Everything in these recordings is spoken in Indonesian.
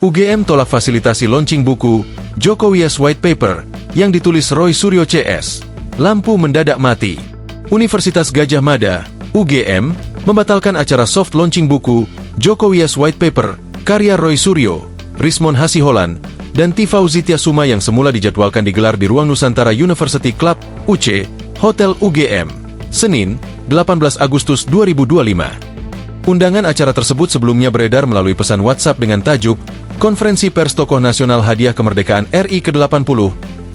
UGM tolak fasilitasi launching buku Jokowi's White Paper yang ditulis Roy Suryo CS. Lampu mendadak mati. Universitas Gadjah Mada, UGM, membatalkan acara soft launching buku Jokowi's White Paper karya Roy Suryo, Rismon Hasiholan, dan Tifauzi Tiasuma yang semula dijadwalkan digelar di Ruang Nusantara University Club, UC, Hotel UGM, Senin, 18 Agustus 2025. Undangan acara tersebut sebelumnya beredar melalui pesan WhatsApp dengan tajuk Konferensi Pers Tokoh Nasional Hadiah Kemerdekaan RI ke-80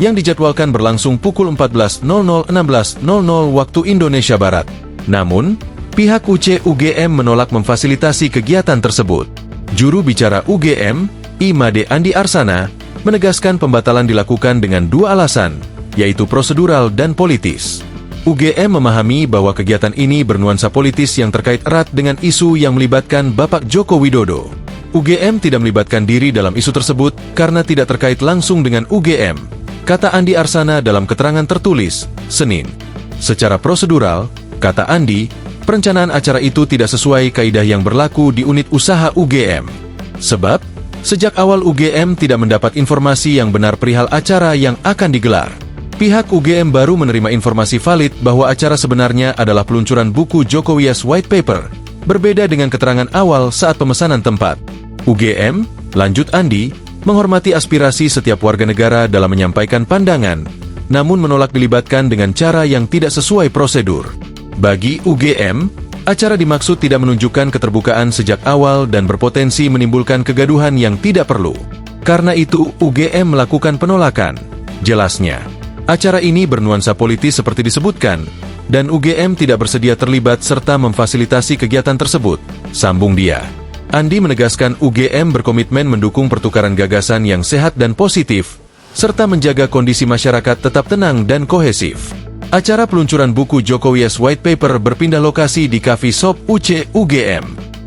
yang dijadwalkan berlangsung pukul 14.00-16.00 waktu Indonesia Barat. Namun, pihak UC UGM menolak memfasilitasi kegiatan tersebut. Juru bicara UGM, Imade Andi Arsana, menegaskan pembatalan dilakukan dengan dua alasan, yaitu prosedural dan politis. UGM memahami bahwa kegiatan ini bernuansa politis yang terkait erat dengan isu yang melibatkan Bapak Joko Widodo. UGM tidak melibatkan diri dalam isu tersebut karena tidak terkait langsung dengan UGM, kata Andi Arsana dalam keterangan tertulis, Senin. Secara prosedural, kata Andi, perencanaan acara itu tidak sesuai kaidah yang berlaku di unit usaha UGM. Sebab, sejak awal UGM tidak mendapat informasi yang benar perihal acara yang akan digelar. Pihak UGM baru menerima informasi valid bahwa acara sebenarnya adalah peluncuran buku Jokowi's White Paper, berbeda dengan keterangan awal saat pemesanan tempat. UGM, lanjut Andi, menghormati aspirasi setiap warga negara dalam menyampaikan pandangan, namun menolak dilibatkan dengan cara yang tidak sesuai prosedur. Bagi UGM, acara dimaksud tidak menunjukkan keterbukaan sejak awal dan berpotensi menimbulkan kegaduhan yang tidak perlu. Karena itu, UGM melakukan penolakan. Jelasnya, acara ini bernuansa politis seperti disebutkan, dan UGM tidak bersedia terlibat serta memfasilitasi kegiatan tersebut, sambung dia. Andi menegaskan UGM berkomitmen mendukung pertukaran gagasan yang sehat dan positif, serta menjaga kondisi masyarakat tetap tenang dan kohesif. Acara peluncuran buku Jokowi's White Paper berpindah lokasi di Cafe Shop UC UGM.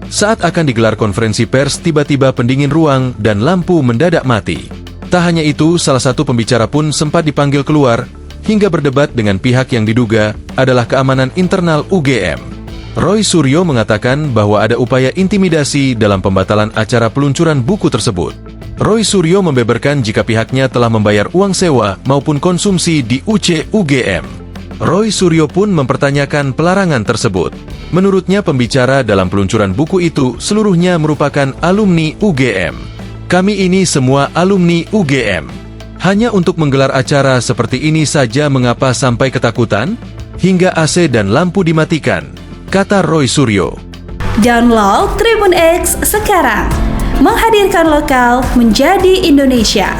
Saat akan digelar konferensi pers, tiba-tiba pendingin ruang dan lampu mendadak mati. Tak hanya itu, salah satu pembicara pun sempat dipanggil keluar, hingga berdebat dengan pihak yang diduga adalah keamanan internal UGM. Roy Suryo mengatakan bahwa ada upaya intimidasi dalam pembatalan acara peluncuran buku tersebut. Roy Suryo membeberkan jika pihaknya telah membayar uang sewa maupun konsumsi di UC UGM. Roy Suryo pun mempertanyakan pelarangan tersebut. Menurutnya pembicara dalam peluncuran buku itu seluruhnya merupakan alumni UGM. Kami ini semua alumni UGM. Hanya untuk menggelar acara seperti ini saja mengapa sampai ketakutan? Hingga AC dan lampu dimatikan, kata Roy Suryo. Download Tribun X sekarang, menghadirkan lokal menjadi Indonesia.